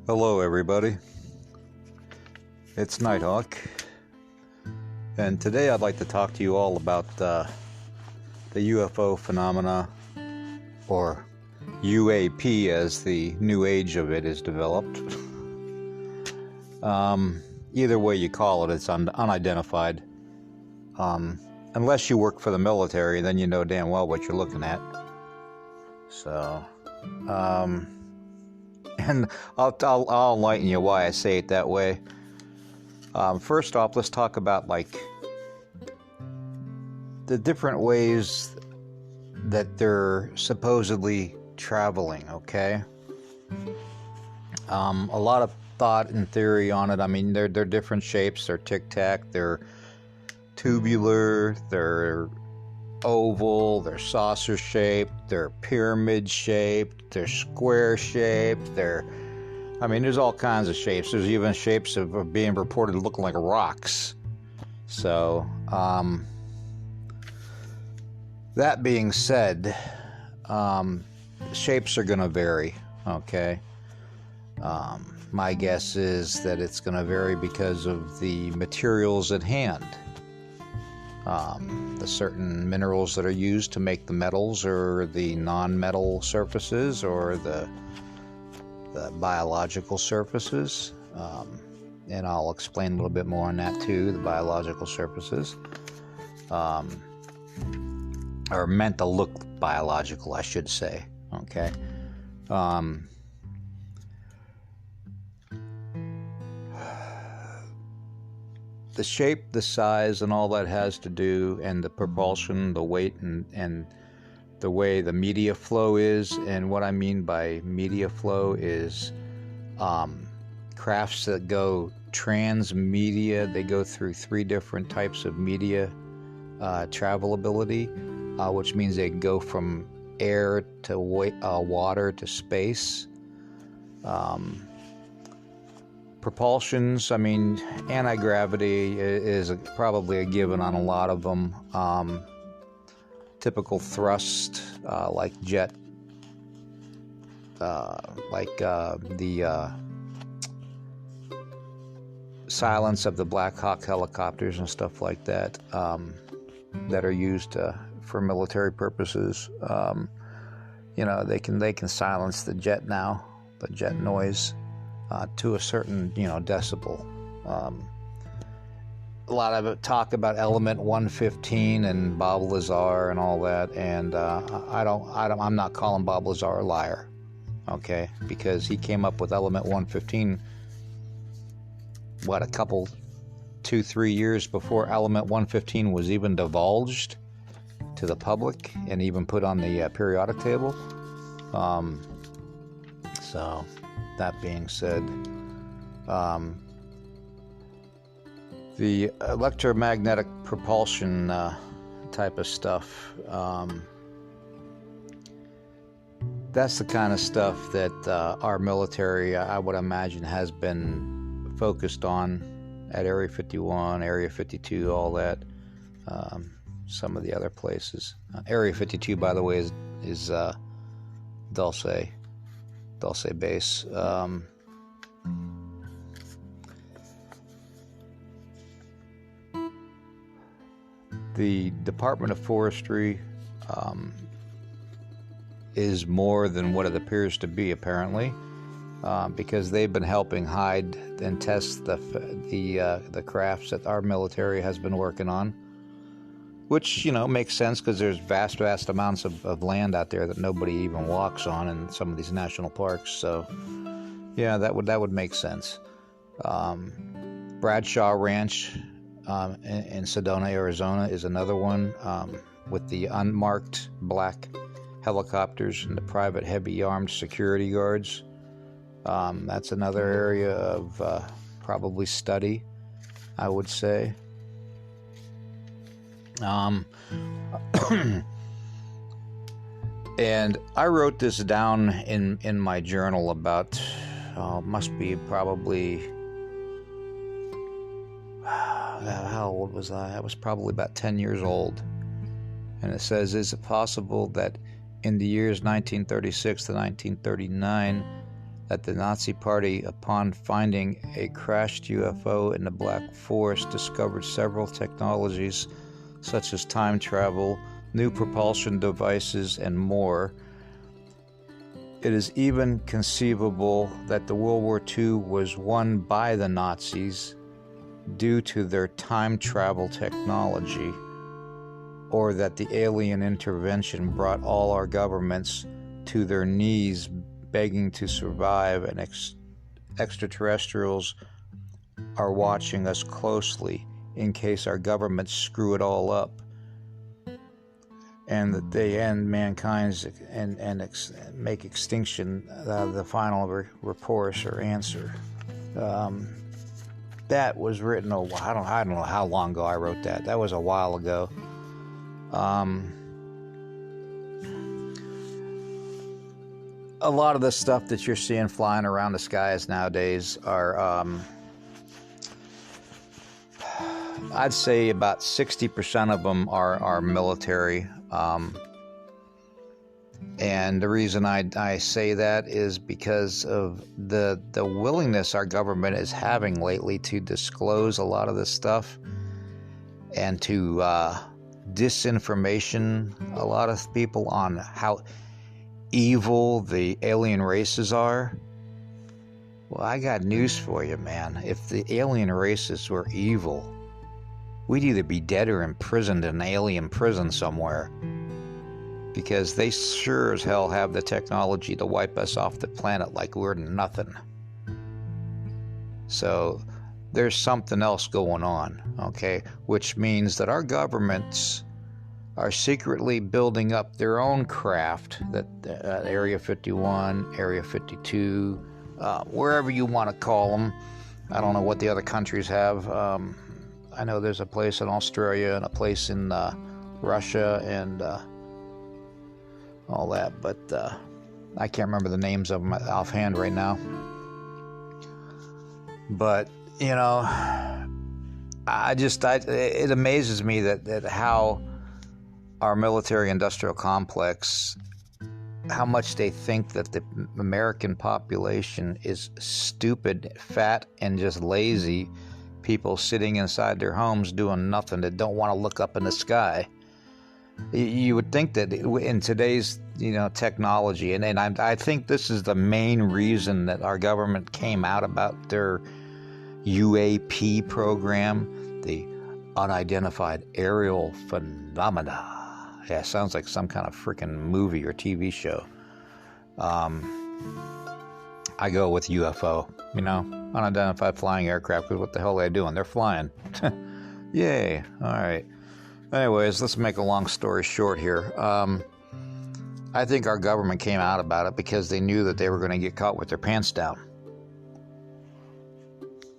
Hello everybody, it's Nighthawk, and today I'd like to talk to you all about the UFO phenomena, or UAP as the new age of it is developed. Either way you call it, it's unidentified. Unless you work for the military, then you know damn well what you're looking at. So, and I'll enlighten you why I say it that way. First off, let's talk about like the different ways that they're supposedly traveling, okay? A lot of thought and theory on it. I mean, they're different shapes. They're tic-tac, they're tubular, they're oval, they're saucer shaped, they're pyramid shaped, they're square shaped, there's all kinds of shapes. There's even shapes of being reported looking like rocks. So, that being said, shapes are going to vary, okay? My guess is that it's going to vary because of the materials at hand. The certain minerals that are used to make the metals, or the non-metal surfaces, or the biological surfaces, and I'll explain a little bit more on that too. The biological surfaces are meant to look biological, I should say, okay? The shape, the size, and all that has to do, and the propulsion, the weight, and the way the media flow is. And what I mean by media flow is crafts that go transmedia. They go through 3 different types of media travelability, which means they go from air to water to space. Propulsions, anti-gravity is probably a given on a lot of them. Typical thrust, like jet, the silence of the Black Hawk helicopters and stuff like that, that are used for military purposes. They can silence the jet now, the jet noise, to a certain, decibel. A lot of it talk about element 115 and Bob Lazar and all that, and I'm not calling Bob Lazar a liar, okay? Because he came up with element 115, 2-3 years before element 115 was even divulged to the public and even put on the periodic table. So, that being said, the electromagnetic propulsion type of stuff, that's the kind of stuff that our military, I would imagine, has been focused on at Area 51, Area 52, all that, some of the other places. Area 52, by the way, is Dulce base. The Department of Forestry is more than what it appears to be, apparently, because they've been helping hide and test the crafts that our military has been working on, which, makes sense because there's vast amounts of land out there that nobody even walks on in some of these national parks. So, yeah, that would make sense. Bradshaw Ranch in Sedona, Arizona is another one, with the unmarked black helicopters and the private heavy armed security guards. That's another area of probably study, I would say. And I wrote this down in my journal about, must be probably, how old was I? I was probably about 10 years old. And it says, is it possible that in the years 1936 to 1939, that the Nazi Party, upon finding a crashed UFO in the Black Forest, discovered several technologies such as time travel, new propulsion devices, and more. It is even conceivable that the World War II was won by the Nazis due to their time travel technology, or that the alien intervention brought all our governments to their knees begging to survive, and extraterrestrials are watching us closely in case our governments screw it all up, and that they end mankind's and make extinction the final report or answer. That was written I don't know how long ago I wrote that. That was a while ago. A lot of the stuff that you're seeing flying around the skies nowadays are, I'd say about 60% of them are military. And the reason I say that is because of the willingness our government is having lately to disclose a lot of this stuff and to disinformation a lot of people on how evil the alien races are. Well, I got news for you, man. If the alien races were evil, we'd either be dead or imprisoned in an alien prison somewhere, because they sure as hell have the technology to wipe us off the planet like we're nothing. So there's something else going on, okay? Which means that our governments are secretly building up their own craft, that Area 51, Area 52, wherever you want to call them. I don't know what the other countries have. I know there's a place in Australia and a place in Russia and all that, but I can't remember the names of them offhand right now. But, you know, it amazes me that how our military-industrial complex, how much they think that the American population is stupid, fat, and just lazy people sitting inside their homes doing nothing, that don't want to look up in the sky. You would think that in today's, technology, and I think this is the main reason that our government came out about their UAP program, the Unidentified Aerial Phenomena. Yeah, sounds like some kind of freaking movie or TV show. I go with UFO, unidentified flying aircraft, because what the hell are they doing? They're flying. Yay. All right. Anyways, let's make a long story short here. I think our government came out about it because they knew that they were going to get caught with their pants down.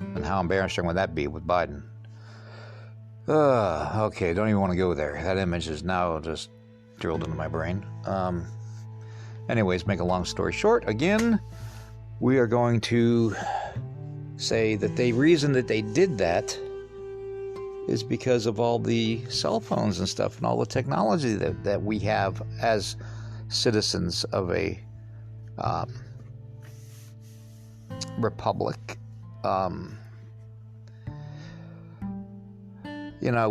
And how embarrassing would that be with Biden? Okay, don't even want to go there. That image is now just drilled into my brain. Anyways, make a long story short, again, we are going to say that the reason that they did that is because of all the cell phones and stuff and all the technology that we have as citizens of a republic.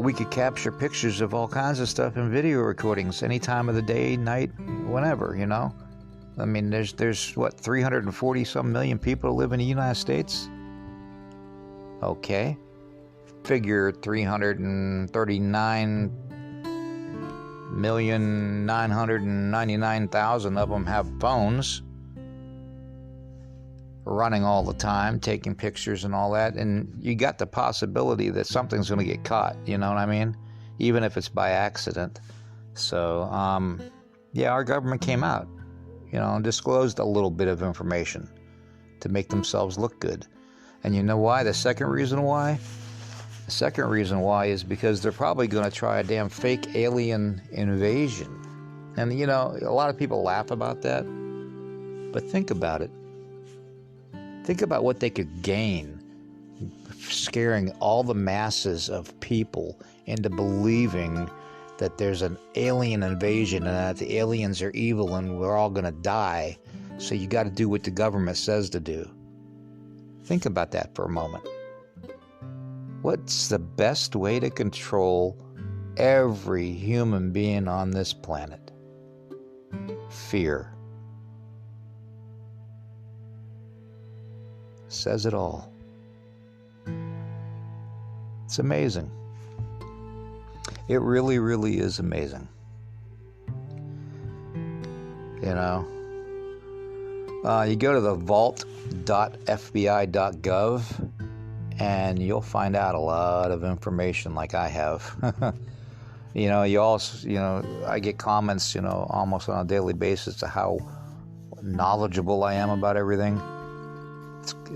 We could capture pictures of all kinds of stuff in video recordings any time of the day, night, whenever, I mean, there's what, 340 some million people live in the United States? Okay. Figure 339,999,000 of them have phones, running all the time, taking pictures and all that, and you got the possibility that something's going to get caught, you know what I mean? Even if it's by accident. So, our government came out, and disclosed a little bit of information to make themselves look good. And you know why? The second reason why is because they're probably going to try a damn fake alien invasion. And, a lot of people laugh about that, but think about it. Think about what they could gain scaring all the masses of people into believing that there's an alien invasion and that the aliens are evil and we're all going to die So you got to do what the government says to do. Think about that for a moment. What's the best way to control every human being on this planet? Fear. Says it all. It's amazing. It really, really is amazing. You know, you go to the vault.fbi.gov and you'll find out a lot of information like I have. You know, I get comments, almost on a daily basis to how knowledgeable I am about everything.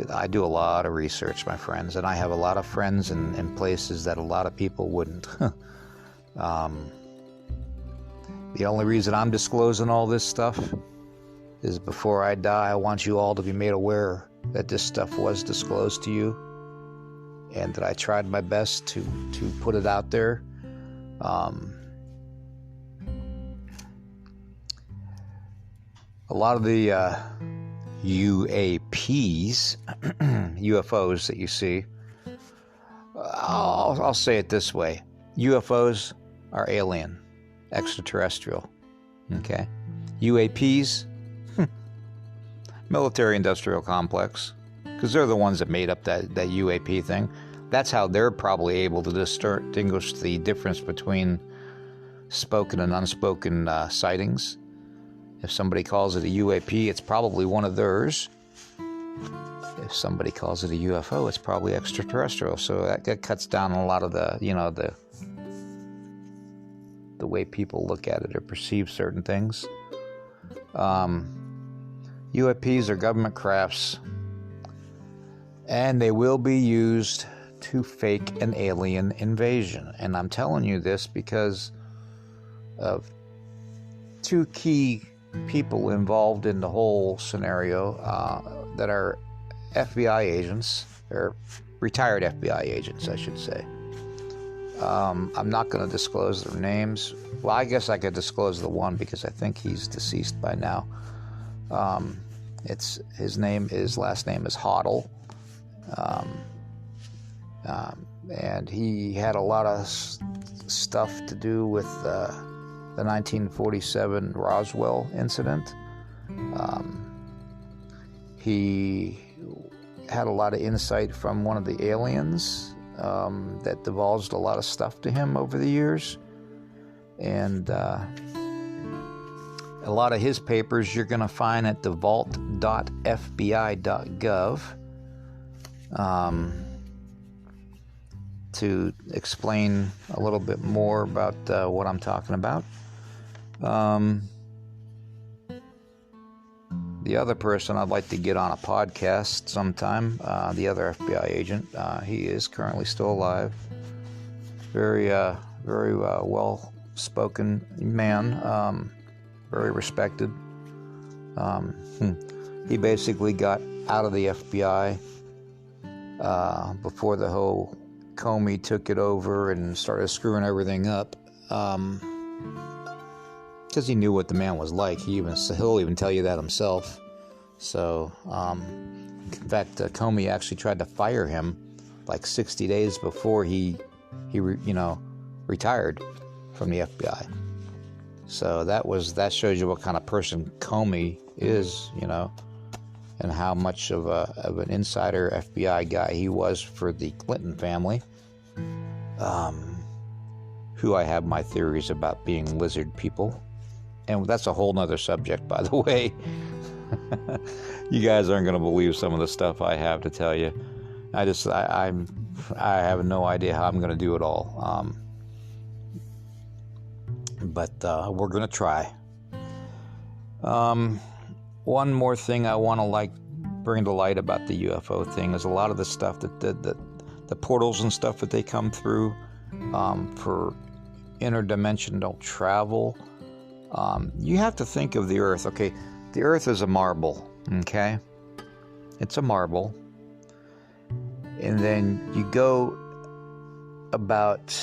I do a lot of research, my friends, and I have a lot of friends in places that a lot of people wouldn't. The only reason I'm disclosing all this stuff is before I die, I want you all to be made aware that this stuff was disclosed to you and that I tried my best to put it out there. A lot of the UAPs, UFOs that you see, I'll say it this way. UFOs are alien, extraterrestrial. Okay? UAPs, military-industrial complex, because they're the ones that made up that UAP thing. That's how they're probably able to distinguish the difference between spoken and unspoken sightings. If somebody calls it a UAP, it's probably one of theirs. If somebody calls it a UFO, it's probably extraterrestrial. So that cuts down a lot of the way people look at it or perceive certain things. UAPs are government crafts, and they will be used to fake an alien invasion. And I'm telling you this because of two key people involved in the whole scenario that are FBI agents, or retired FBI agents, I should say. I'm not going to disclose their names. Well, I guess I could disclose the one because I think he's deceased by now. His last name is Hoddle. And he had a lot of stuff to do with the 1947 Roswell incident. He had a lot of insight from one of the aliens that divulged a lot of stuff to him over the years. And a lot of his papers you're going to find at the vault.fbi.gov. To explain a little bit more about what I'm talking about. The other person I'd like to get on a podcast sometime, the other FBI agent, he is currently still alive. Very well-spoken man, very respected. He basically got out of the FBI before the whole Comey took it over and started screwing everything up, because he knew what the man was like. He'll even tell you that himself. So, in fact, Comey actually tried to fire him like 60 days before he retired from the FBI. So that shows you what kind of person Comey is, and how much of an insider FBI guy he was for the Clinton family, who I have my theories about being lizard people. And that's a whole nother subject, by the way. You guys aren't going to believe some of the stuff I have to tell you. I have no idea how I'm going to do it all. But we're going to try. One more thing I want to bring to light about the UFO thing is a lot of the stuff that the portals and stuff that they come through for interdimensional travel. You have to think of the Earth. Okay, the Earth is a marble. Okay, it's a marble, and then you go about